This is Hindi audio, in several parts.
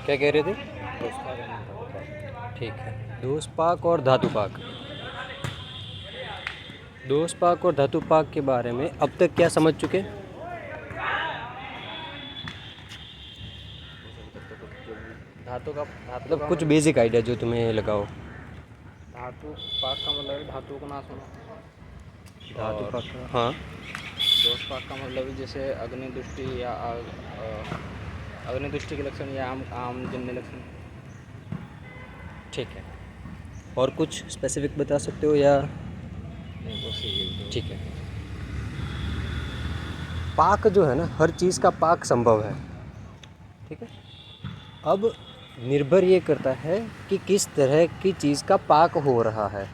क्या कह रहे थे? दोषपाक एवं धातुपाक। ठीक है, दोषपाक और धातुपाक। दोषपाक और धातुपाक के बारे में अब तक क्या समझ चुके? धातु का मतलब कुछ बेसिक आइडिया जो तुम्हें लगाओ। धातु पाक का मतलब है धातुओं का नाश होना। धातुपाक, हाँ। दोषपाक का मतलब जैसे अग्नि दृष्टि या अग्नि दृष्टि के लक्षण या आम जन्य लक्षण। ठीक है, और कुछ स्पेसिफिक बता सकते हो या? नहीं, बस यही। ठीक है, पाक जो है ना, हर चीज़ का पाक संभव है। ठीक है, अब निर्भर ये करता है कि किस तरह की चीज़ का पाक हो रहा है।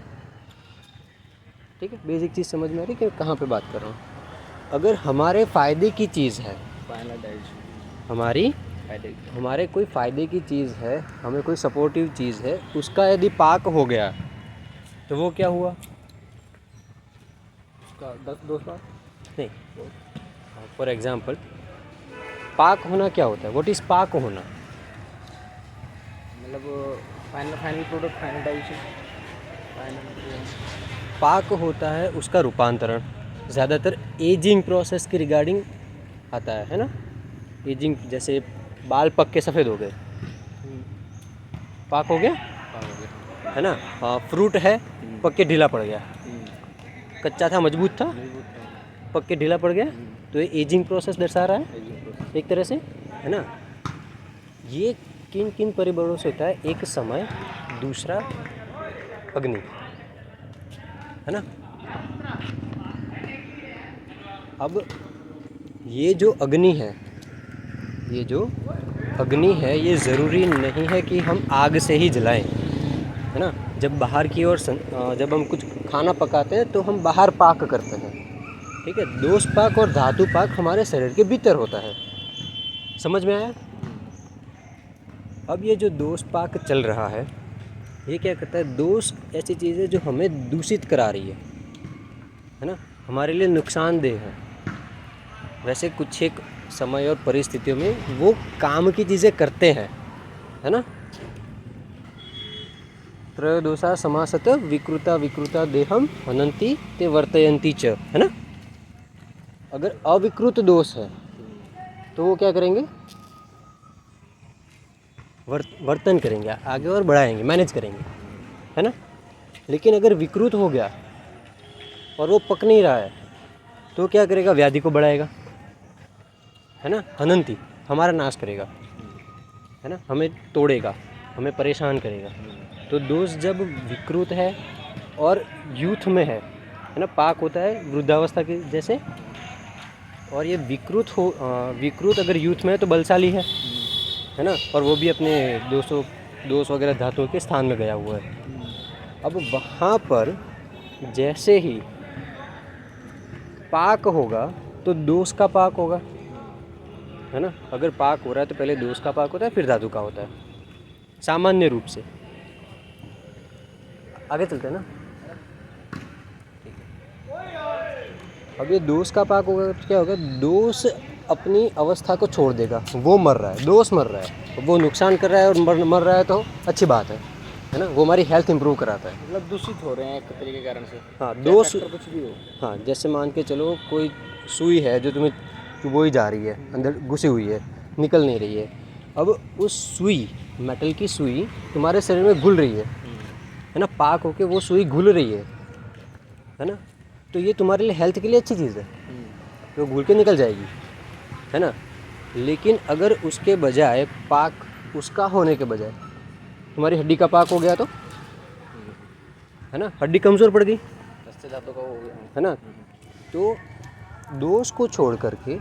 ठीक है, बेसिक चीज़ समझ में आ रही कि कहाँ पे बात कर रहा हूँ। अगर हमारे फ़ायदे की चीज़ है, हमारे कोई फ़ायदे की चीज़ है, हमें कोई सपोर्टिव चीज़ है, उसका यदि पाक हो गया तो वो क्या हुआ? उसका दोषपाक नहीं, फॉर एग्ज़ाम्पल पाक होना क्या होता है? व्हाट इज़ पाक होना? मतलब फाइनल प्रोडक्ट, फाइनल डाइजेशन, पाक होता है उसका रूपांतरण। ज़्यादातर एजिंग प्रोसेस के रिगार्डिंग आता है ना? एजिंग, जैसे बाल पक के सफ़ेद हो गए, पाक हो गया, है ना? हाँ, फ्रूट है, पक के ढीला पड़ गया। कच्चा था, मजबूत था, पक के ढीला पड़ गया, तो ये एजिंग प्रोसेस दर्शा रहा है एक तरह से, है ना? ये किन किन परिबलों से होता है? एक समय, दूसरा अग्नि, है ना? अब ये जो अग्नि है, ये ज़रूरी नहीं है कि हम आग से ही जलाएं, है ना? जब बाहर की ओर जब हम कुछ खाना पकाते हैं तो हम बाहर पाक करते हैं। ठीक है, दोष पाक और धातु पाक हमारे शरीर के भीतर होता है। समझ में आया? अब ये जो दोष पाक चल रहा है, ये क्या करता है? दोष ऐसी चीज़ है जो हमें दूषित करा रही है ना? हमारे लिए नुकसानदेह है। वैसे कुछ एक समय और परिस्थितियों में वो काम की चीज़ें करते हैं, है ना? त्रयोदोषा समासत विकृता देहम हनन्ति ते वर्तयन्ति च, है ना? अगर अविकृत दोष है तो वो क्या करेंगे? वर्तन करेंगे, आगे और बढ़ाएंगे, मैनेज करेंगे, है ना? लेकिन अगर विकृत हो गया और वो पक नहीं रहा है तो क्या करेगा? व्याधि को बढ़ाएगा, है ना? हनन्ति, हमारा नाश करेगा, है ना? हमें तोड़ेगा, हमें परेशान करेगा। तो दोष जब विकृत है और यूथ में है ना? पाक होता है वृद्धावस्था के जैसे, और ये विकृत अगर यूथ में है तो बलशाली है ना? और वो भी अपने दोष वगैरह धातुओं के स्थान में गया हुआ है। अब वहाँ पर जैसे ही पाक होगा तो दोष का पाक होगा, है ना? अगर पाक हो रहा है तो पहले दोष का पाक होता है, फिर धातु का होता है, सामान्य रूप से। आगे चलते हैं ना? अब ये दोष का पाक होगा तो क्या होगा? दोष अपनी अवस्था को छोड़ देगा, वो मर रहा है, दोष मर रहा है, वो नुकसान कर रहा है और मर रहा है तो अच्छी बात है ना? वो हमारी हेल्थ इंप्रूव कराता है। मतलब दूषित हो रहे हैं एक तरीके के कारण से। हाँ, दोष कुछ भी हो। हाँ, जैसे मान के चलो कोई सुई है जो तुम्हें चुभोई जा रही है, अंदर घुसी हुई है, निकल नहीं रही है। अब उस सुई, मेटल की सुई तुम्हारे शरीर में घुल रही है ना? पाक होके वो सुई घुल रही है ना? तो ये तुम्हारे लिए हेल्थ के लिए अच्छी चीज़ है, तो घुल के निकल जाएगी, है ना? लेकिन अगर उसके बजाय पाक, उसका होने के बजाय तुम्हारी हड्डी का पाक हो गया तो, है ना? हड्डी कमज़ोर पड़ गई, धातु का हो गया, है ना? तो दोष को छोड़ करके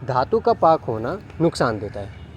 धातु का पाक होना नुकसान देता है।